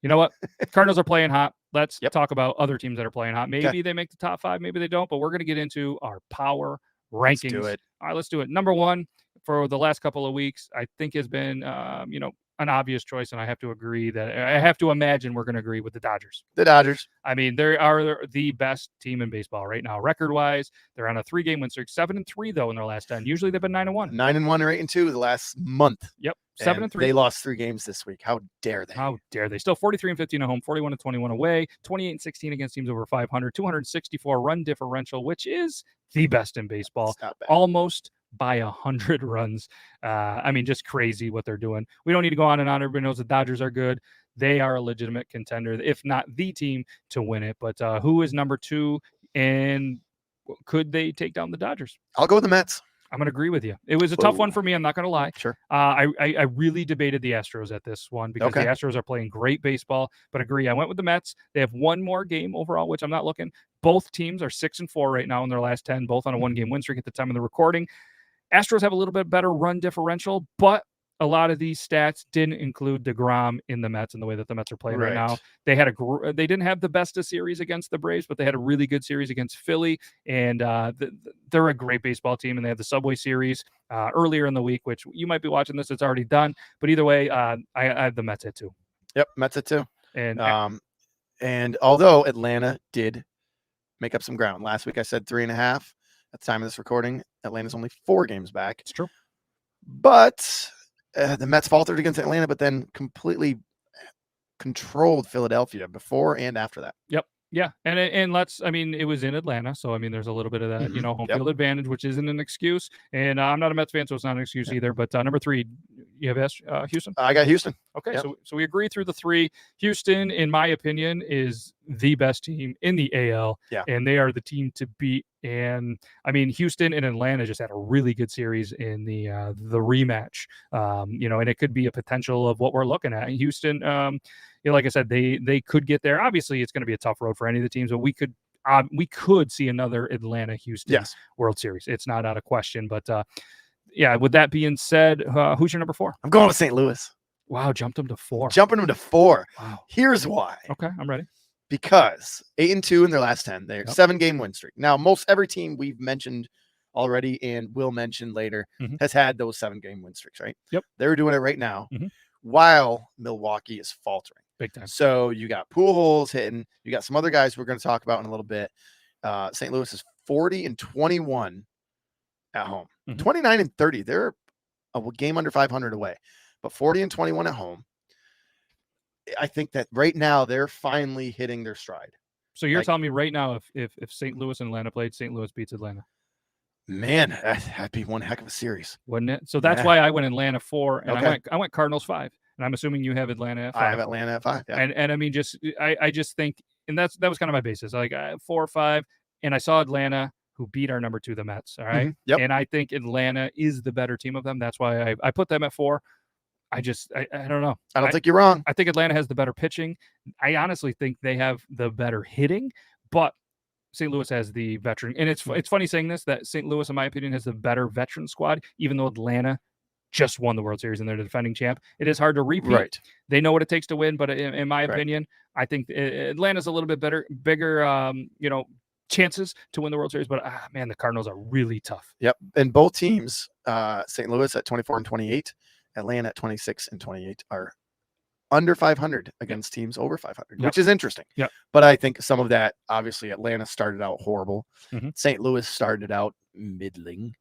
You know what? Cardinals are playing hot. Let's Yep. talk about other teams that are playing hot. Maybe Okay. they make the top 5, maybe they don't, but we're going to get into our power rankings. Let's do it. All right, let's do it. Number 1 for the last couple of weeks, I think has been, an obvious choice, and I have to agree that I have to imagine we're going to agree with the Dodgers. The Dodgers. I mean, they are the best team in baseball right now, record-wise. They're on a 3-game win streak, 7-3 though in their last 10. Usually they've been 9-1. 9-1 or 8-2 the last month. Yep, 7-3. They lost 3 games this week. How dare they? How dare they? Still 43-15 at home, 41-21 away, 28-16 against teams over 500, 264 run differential, which is the best in baseball. It's not bad. Almost by 100 runs. I mean, just crazy what they're doing. We don't need to go on and on. Everybody knows the Dodgers are good. They are a legitimate contender, if not the team to win it. But who is number 2, and could they take down the Dodgers? I'll go with the Mets. I'm going to agree with you. It was a tough one for me. I'm not going to lie. Sure. I really debated the Astros at this one because the Astros are playing great baseball, but agree. I went with the Mets. They have one more game overall, which I'm not looking. Both teams are 6-4 right now in their last 10, both on a 1-game win streak at the time of the recording. Astros have a little bit better run differential, but a lot of these stats didn't include DeGrom in the Mets and the way that the Mets are playing right now. They didn't have the best of series against the Braves, but they had a really good series against Philly, and they're a great baseball team, and they have the Subway Series earlier in the week, which you might be watching this. It's already done, but either way, I have the Mets at 2. Yep, Mets at 2. And although Atlanta did make up some ground. Last week I said 3.5. At the time of this recording, Atlanta's only 4 games back. It's true. But the Mets faltered against Atlanta, but then completely controlled Philadelphia before and after that. Yep. Yeah. And it was in Atlanta. So, I mean, there's a little bit of that, home field advantage, which isn't an excuse. And I'm not a Mets fan, so it's not an excuse either. But number 3, you have Houston? I got Houston. Okay. Yep. So we agree through the 3. Houston, in my opinion, is the best team in the AL. Yeah. And they are the team to beat. And I mean, Houston and Atlanta just had a really good series in the rematch. And it could be a potential of what we're looking at. Houston, like I said, they could get there. Obviously, it's going to be a tough road for any of the teams, but we could see another Atlanta-Houston World Series. It's not out of question. But with that being said, who's your number 4? I'm going with St. Louis. Wow, jumped him to 4. Jumping him to 4. Wow. Here's why. Okay, I'm ready. Because 8-2 in their last 10. They're 7-game win streak. Now, most every team we've mentioned already and will mention later has had those 7-game win streaks, right? Yep. They're doing it right now while Milwaukee is faltering. Big time. So you got Pujols hitting. You got some other guys we're going to talk about in a little bit. St. Louis is 40-21 at home. 29-30. They're a game under 500 away, but 40-21 at home. I think that right now they're finally hitting their stride. So you're telling me right now, if St. Louis and Atlanta played, St. Louis beats Atlanta? Man, that'd be one heck of a series, wouldn't it? So that's why I went Atlanta 4, and I went Cardinals 5, and I'm assuming you have Atlanta at 5. I have Atlanta at 5, yeah. And I mean, I just think, and that was kind of my basis, like 4 or 5, and I saw Atlanta, who beat our number 2, the Mets. All right, Yep. And I think Atlanta is the better team of them. That's why I put them at 4. I don't know. I don't think you're wrong. I think Atlanta has the better pitching. I honestly think they have the better hitting, but St. Louis has the veteran. And it's funny saying this, that St. Louis, in my opinion, has the better veteran squad, even though Atlanta just won the World Series and they're the defending champ. It is hard to repeat. Right. They know what it takes to win, but in my opinion, I think Atlanta's a little bit bigger, chances to win the World Series. But man, the Cardinals are really tough. Yep. And both teams, St. Louis at 24-28, Atlanta at 26-28, are under 500 against teams over 500, which is interesting. Yeah. But I think some of that, obviously, Atlanta started out horrible. St. Louis started out middling.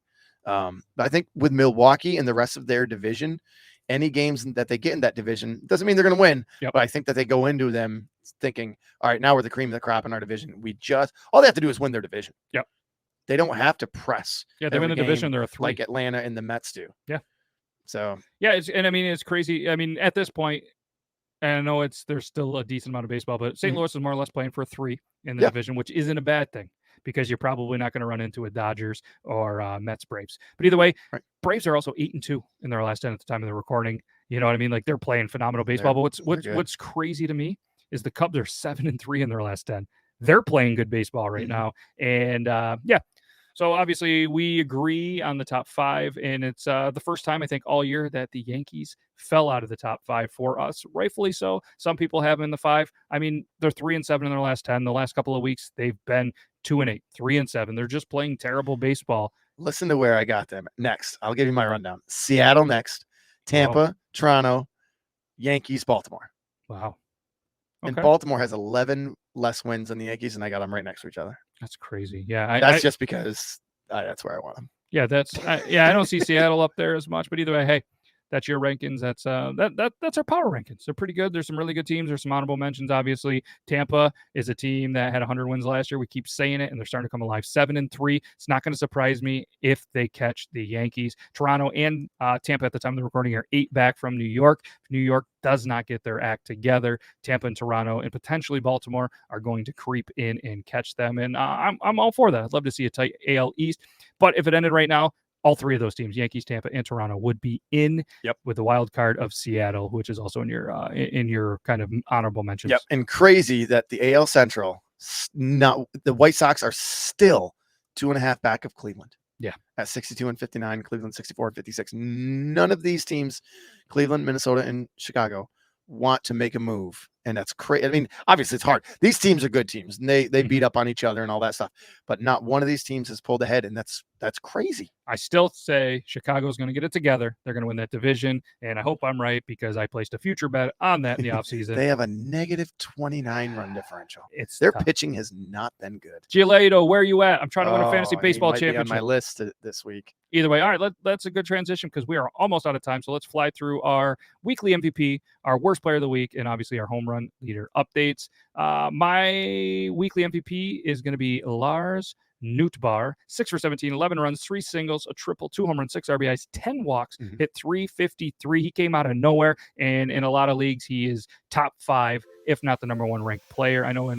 But I think with Milwaukee and the rest of their division, any games that they get in that division doesn't mean they're going to win. Yep. But I think that they go into them thinking, all right, now we're the cream of the crop in our division. All they have to do is win their division. Yep. They don't have to press. Yeah, they win the division. They're a 3. Like Atlanta and the Mets do. Yeah. So yeah, it's crazy. I mean, at this point, and I know there's still a decent amount of baseball, but St. Louis is more or less playing for a 3 in the division, which isn't a bad thing because you're probably not going to run into a Dodgers or Mets Braves. But either way, Braves are also 8-2 in their last 10 at the time of the recording. You know what I mean? Like, they're playing phenomenal baseball. But what's crazy to me is the Cubs are 7-3 in their last 10. They're playing good baseball right now. And So obviously we agree on the top 5, and it's the first time I think all year that the Yankees fell out of the top 5 for us, rightfully so. Some people have them in the 5. I mean, they're 3-7 in their last 10. The last couple of weeks they've been 2-8, 3-7. They're just playing terrible baseball. Listen to where I got them next. I'll give you my rundown. Seattle next, Tampa, Toronto, Yankees, Baltimore. Wow. Okay. And Baltimore has 11 less wins than the Yankees, and I got them right next to each other. That's crazy. Yeah, that's just because that's where I want them. Yeah, I don't see Seattle up there as much, but either way, hey, that's your rankings. That's our power rankings. They're pretty good. There's some really good teams. There's some honorable mentions. Obviously, Tampa is a team that had 100 wins last year. We keep saying it, and they're starting to come alive. 7-3. It's not going to surprise me if they catch the Yankees. Toronto and Tampa at the time of the recording are 8 back from New York. If New York does not get their act together, Tampa and Toronto and potentially Baltimore are going to creep in and catch them. And I'm all for that. I'd love to see a tight AL East. But if it ended right now, all 3 of those teams, Yankees, Tampa, and Toronto, would be in with the wild card of Seattle, which is also in your kind of honorable mentions. Yep, and crazy that the AL Central, the White Sox are still 2.5 back of Cleveland. Yeah, at 62-59, Cleveland 64-56. None of these teams, Cleveland, Minnesota, and Chicago, want to make a move. And that's crazy. I mean, obviously it's hard. These teams are good teams, and they beat up on each other and all that stuff. But not one of these teams has pulled ahead, and that's crazy. I still say Chicago's going to get it together. They're going to win that division, and I hope I'm right because I placed a future bet on that in the offseason. They have a -29 run differential. Their pitching has not been good. Giolito, where are you at? I'm trying to win a fantasy baseball championship. Be on my list this week. Either way, all right, that's a good transition because we are almost out of time. So let's fly through our weekly MVP, our worst player of the week, and obviously our home run leader updates. My weekly MVP is going to be Lars Nootbaar, 6 for 17, 11 runs, 3 singles, a triple, 2 home runs, 6 RBIs, 10 walks, hit .353. He came out of nowhere, and in a lot of leagues, he is top 5, if not the number 1 ranked player. I know in